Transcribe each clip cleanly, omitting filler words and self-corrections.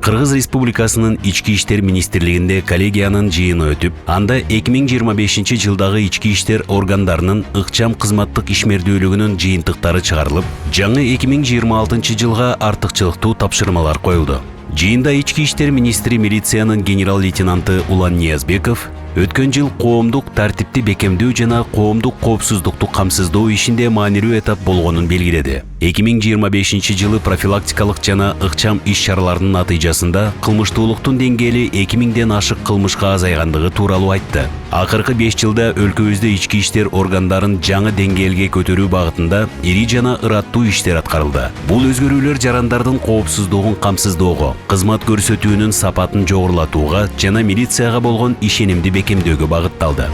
Кыргыз Республикасынын Ички иштер министрлигинде коллегиянын жыйыны өтүп, анда 2025 жылдагы ички иштер органдарынын ыкчам кызматтык ишмердүүлүгүнүн жыйынтыктары чыгарылып, жаңы 2026 жылга артыкчылыктуу тапшырмалар коюлду. Жыйында ички иштер министри милициянын генерал-лейтенанты Улан Ниязбеков өткөн жыл коомдук тартипти бекемдөө жана коомдук коопсуздукту камсыздоо ишинде маанилүү этап болгонун белгиледи. 2025 жылы профилактикалык жана ыкчам иш-чаралардын натыйжасында кылмыштуулуктун деңгээли 2000ден ашык кылмышка азайгандыгы тууралуу айтты. Акыркы 5 жылда өлкөбүздө ички иштер органдарын жаңы деңгээлге көтөрүү багытында ири жана ыраттуу иштер аткарылды. Бул өзгөрүүлөр жарандардын коопсуздугун камсыздоого, кызмат көрсөтүүнүн сапатын жогорулатууга жана милицияга болгон ишенимди бекемдөөгө багытталды.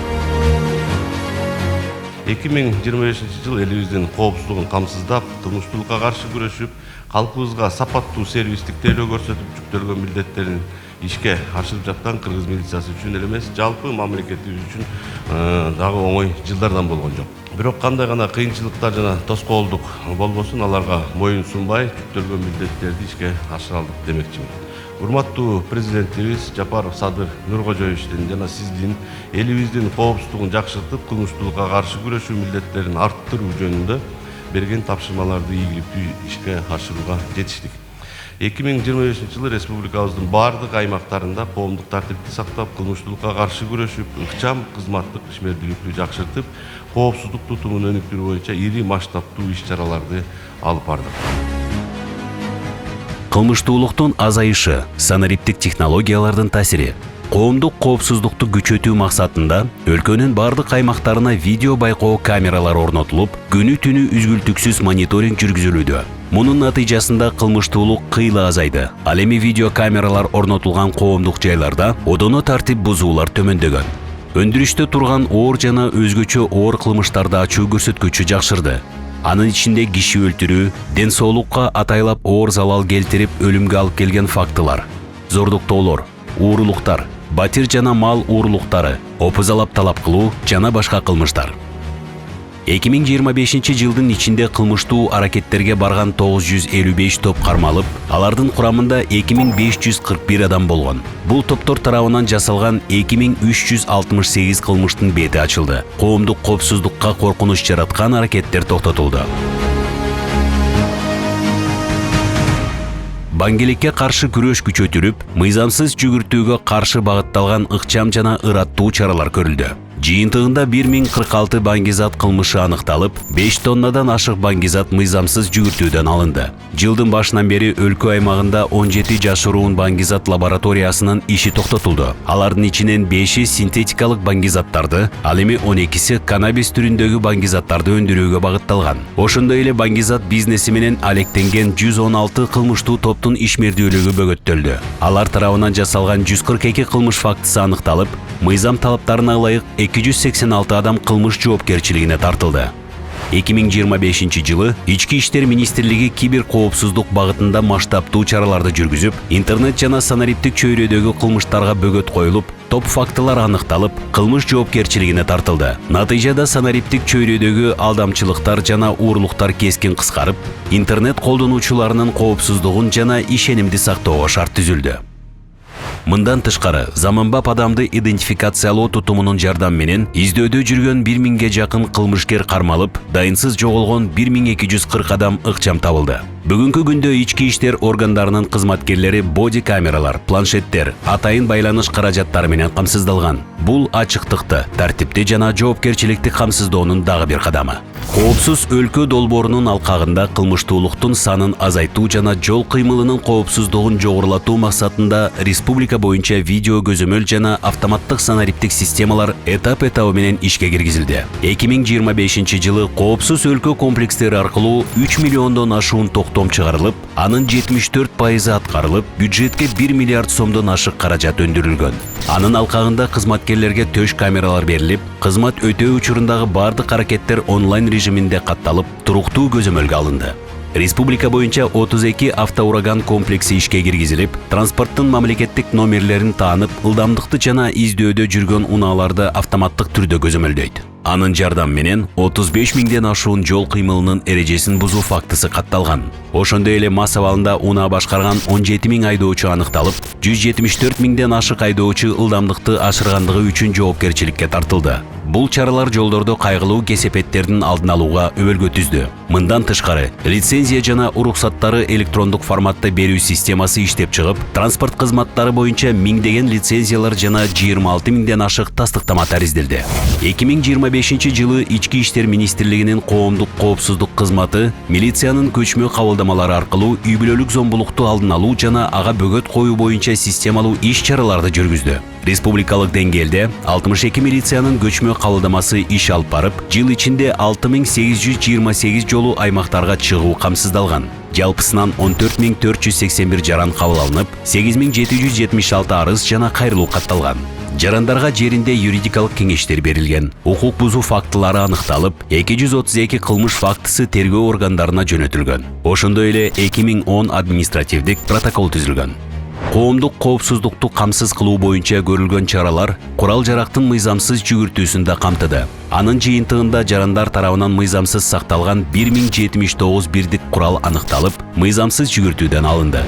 2025 жыл элибиздин коопсуздугун камсыздап, кылмыштуулукка каршы күрөшүп, калкыбызга сапаттуу сервистик тейлөө көрсөтүп жүктөлгөн милдеттерин ишке ашырып жаткан кыргыз милициясы үчүн эле эмес, жалпы мамлекетибиз үчүн дагы оңой жылдардан болгон жок. Бирок кандай гана кыйынчылыктар жана тоскоолдук болбосун, аларга моюн сунбай жүктөлгөн милдеттерди ишке ашыра алдык демекчимин. Урматтуу президентибиз Жапаров Садыр Нуркожоевичтин жана сиздин элибиздин коопсуздугун жакшыртып, кылмыштуулукка каршы күрөшүү милдеттерин арттыруу жөнүндө берген тапшырмаларды ийгиликтүү ишке ашырууга жетиштик. 2025 жылы республикабыздын бардык аймактарында коомдук тартипти сактап, кылмыштуулукка каршы күрөшүп, ыкчам кызматтык ишмердүүлүктү жакшыртып, коопсуздук тутумун өнүктүрүү боюнча ири масштабтуу иш-чараларды алып бардык. Кылмыштуулуктун азайышы, санариптик технологиялардын таасири, коомдук коопсуздукту күчөтүү максатында өлкөнүн бардык аймактарына видео байкоо камералары орнотулуп, күнү-түнү үзгүлтүксүз мониторинг жүргүзүлүүдө. Мунун натыйжасында кылмыштуулук кыйла азайды. Ал эми видео камералар орнотулган коомдук жайларда одоно тартип бузуулар төмөндөгөн. Өндүрүштө турган оор жана өзгөчө оор кылмыштарды ачуу көрсөткүчү жакшырды. Анын ичинде киши өлтүрүү, ден соолукка атайлап оор залал келтирип өлүмгө алып келген фактылар, зордуктоолор, уурулуктар, батир жана мал уурулуктары, опузалап талап кылуу жана башка кылмыштар. 2025 жылдын ичинде кылмыштуу аракеттерге барган 955 топ кармалып, алардын курамында 2541 адам болгон. Бул топтор тарабынан жасалган 2368 кылмыштын бети ачылды. Коомдук коопсуздукка коркунуч жараткан аракеттер токтотулду. Баңгеликке каршы күрөш күчөтүлүп, мыйзамсыз жүгүртүүгө каршы багытталган ыкчам жана ыраттуу чаралар көрүлдү. Жыйынтыгында 1046 баңгизат кылмышы аныкталып, 5 тоннадан ашык баңгизат мыйзамсыз жүгүртүүдөн алынды. Жылдын башынан бери өлкө аймагында 17 жашыруун баңгизат лабораториясынын иши токтотулду. Алардын ичинен 5-и синтетикалык баңгизаттарды, ал эми 12-си каннабис түрүндөгү баңгизаттарды өндүрүүгө багытталган. Ошондой эле баңгизат бизнеси менен алектенген 116 кылмыштуу топтун ишмердүүлүгү бөгөттөлдү. Алар тарабынан жасалган 142 кылмыш фактысы аныкталып, мыйзам талаптарына ылайык 286 адам кылмыш жоопкерчилигине тартылды. 2025 жылы Ички иштер министрлиги кибер коопсуздук багытында масштабтуу чараларды жүргүзүп, интернет жана санариптик чөйрөдөгү кылмыштарга бөгөт коюлуп, топ фактылар аныкталып, кылмыш жоопкерчилигине тартылды. Натыйжада санариптик чөйрөдөгү алдамчылыктар жана уурулуктар кескин кыскарып, интернет колдонуучуларынын коопсуздугун жана ишенимди сактоого шарт түзүлдү. Мындан тышкары, заманбап адамды идентификациялоо тутумунун жардамы менен издөөдө жүргөн 1000ге жакын кылмышкер кармалып, дайынсыз жоголгон 1240 адам ыкчам табылды. Бүгүнкү күндө ички иштер органдарынын кызматкерлери боди камералар, планшеттер, атайын байланыш каражаттары менен камсыздалган. Бул ачыктыкты, тартипти жана жоопкерчиликти камсыздоонун дагы бир кадамы. Коопсуз өлкө долбоорунун алкагында кылмыштуулуктун санын азайтуу жана жол кыймылынын коопсуздугун жогорулатуу максатында республика боюнча видео көзөмөл жана автоматтык санариптик системалар этап-этабы менен ишке киргизилди. 2025 жылы коопсуз өлкө комплекстери аркылуу 3 миллиондон ашуун токтом чыгарылып, анын 74% аткарылып, бюджетке 1 миллиард сомдон ашык каражат өндүрүлгөн. Анын алкагында кызматкерлерге төш камералар берилип, кызмат өтөө учурундагы бардык аракеттер онлайн режиминде катталып, туруктуу көзөмөлгө алынды. Республика боюнча 32 автоураган комплекси ишке киргизилип, транспорттун мамлекеттик номерлерин таанып, ылдамдыкты жана издөөдө жүргөн унааларды автоматтык түрдө көзөмөлдөйт. Анын жардам менен 35 миңден ашуун жол кыймылынын эрежесин бузуу фактысы катталган. Ошондой эле мас абалында унаа башкарган 17 миң айдоочу аныкталып, 174 миңден ашык айдоочу ылдамдыкты ашыргандыгы үчүн жоопкерчиликке тартылды. Бул чаралар жолдордо кайгылуу кесепеттердин алдын алууга өбөлгө түздү. Мындан тышкары, лицензия жана уруксаттары электрондук форматта берүү системасы иштеп чыгып, транспорт кызматтары боюнча миңдеген лицензиялар жана 26 миңден ашык тастыктама таризделди. 2025 жылы Ички иштер министрлигинин коомдук коопсуздук кызматы милициянын көчмө кабылдамалары аркылуу үй-бүлөлүк зомбулукту алдын алуу жана ага бөгөт коюу боюнча системалуу иш-чараларды жүргүздү. Республикалык деңгээлде 62 милициянын көчмө кабылдамасы иш алып барып, жыл ичинде 6828 жолу аймактарга чыгуу камсыздалган. Жалпысынан 14481 жаран кабыл алынып, 8776 арыз жана кайрылуу катталган. Жарандарга жеринде юридикалык кеңештер берилген. Укук бузуу фактылары аныкталып, 232 кылмыш фактысы тергөө органдарына жөнөтүлгөн. Ошондой эле 2010 административдик протокол түзүлгөн. Коомдук коопсуздукту камсыз кылуу боюнча көрүлгөн чаралар курал-жарактын мыйзамсыз жүгүртүүсүн да камтыды. Анын жыйынтыгында жарандар тарабынан мыйзамсыз сакталган 1079 бирдик курал аныкталып, мыйзамсыз жүгүртүүдөн алынды.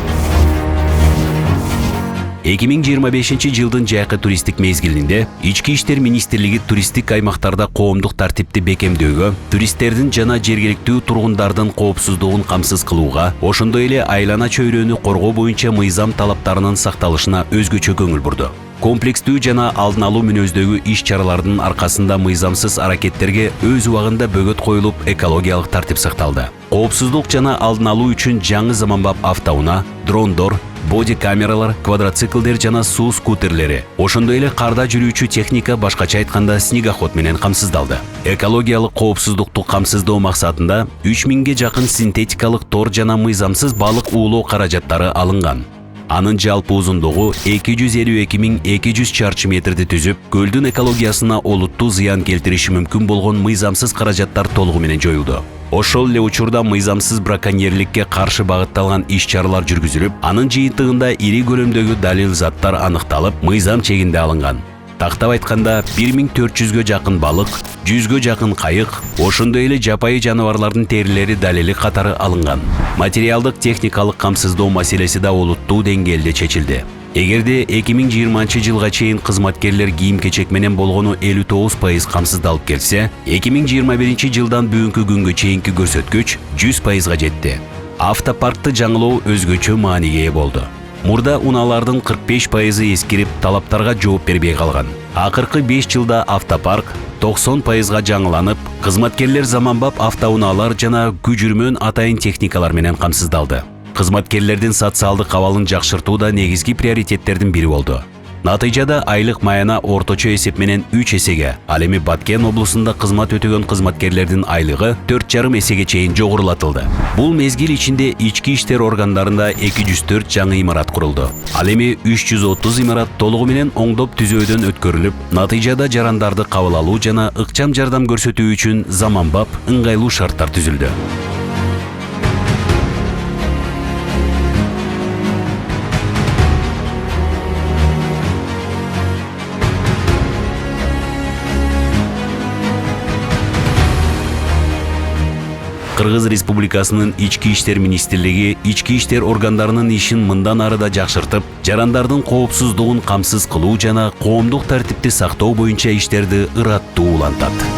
2025 жылдын жайкы туристтик мезгилинде Ички иштер министрлиги туристтик аймактарда коомдук тартипти бекемдөөгө, туристтердин жана жергиликтүү тургундардын коопсуздугун камсыз кылууга, ошондой эле айлана чөйрөнү коргоо боюнча мыйзам талаптарынын сакталышына өзгөчө көңүл бурду. Комплекстүү жана алдын алуу мүнөздөгү иш-чаралардын аркасында мыйзамсыз аракеттерге өз убагында бөгөт коюлуп, экологиялык тартип сакталды. Коопсуздук жана алдын алуу үчүн жаңы заманбап автоунаа, дрондор, боди камералар, квадроциклдер жана суу скутерлери, ошондой эле карда жүрүүчү техника, башкача айтканда снегоход менен камсыздалды. Экологиялык коопсуздукту камсыздоо максатында 3000ге жакын синтетикалык тор жана мыйзамсыз балык уулоо каражаттары алынган. Анын жалпы узундугу 252.200 чарчы метрди түзүп, көлдүн экологиясына олуттуу зыян келтириши мүмкүн болгон мыйзамсыз каражаттар толугу менен жоюлду. Ошол эле учурда мыйзамсыз браконьерликке каршы багытталган иш-чаралар жүргүзүлүп, анын жыйынтыгында ири көлөмдөгү далил заттар аныкталып, мыйзам чегинде алынган. Тактап айтканда 1400гө жакын балык, 100гө жакын кайык, ошондой эле жапайы жаныбарлардын терилери далили катары алынган. Материалдык техникалык камсыздоо маселеси да олуттуу деңгээлде чечилди. Эгерде 2020 жылга чейин кызматкерлер кийим-кечек менен болгону 59% камсыздалып келсе, 2021 жылдан бүгүнкү күнгө чейинки көрсөткүч 100%га жетти. Автопаркты жаңылоо өзгөчө мааниге ээ болду. Мурда унаалардын 45% эскирип, талаптарга жооп бербей калган. Акыркы 5 жылда автопарк 90%га жаңыланып, кызматкерлер заманбап автоунаалар жана күжүрмөн атайын техникалар менен камсыздалды. Кызматкерлердин социалдык абалын жакшыртуу да негизги приоритеттердин бири болду. Натыйжада айлык маяна орточо эсеп менен 3 эсеге, ал эми Баткен облусунда кызмат өтөгөн кызматкерлердин айлыгы 4,5 эсеге чейин жогорулатылды. Бул мезгил ичинде ички иштер органдарында 204 жаңы имарат курулду. Ал эми 330 имарат толугу менен оңдоп түзөөдөн өткөрүлүп, натыйжада жарандарды кабыл алуу жана ыкчам жардам көрсөтүү үчүн заманбап, ыңгайлуу шарттар түзүлдү. Кыргыз Республикасынын Ички иштер министрлиги ички иштер органдарынын ишин мындан ары да жакшыртып, жарандардын коопсуздугун камсыз кылуу жана коомдук тартипти сактоо боюнча иштерди ыраттуу улантат.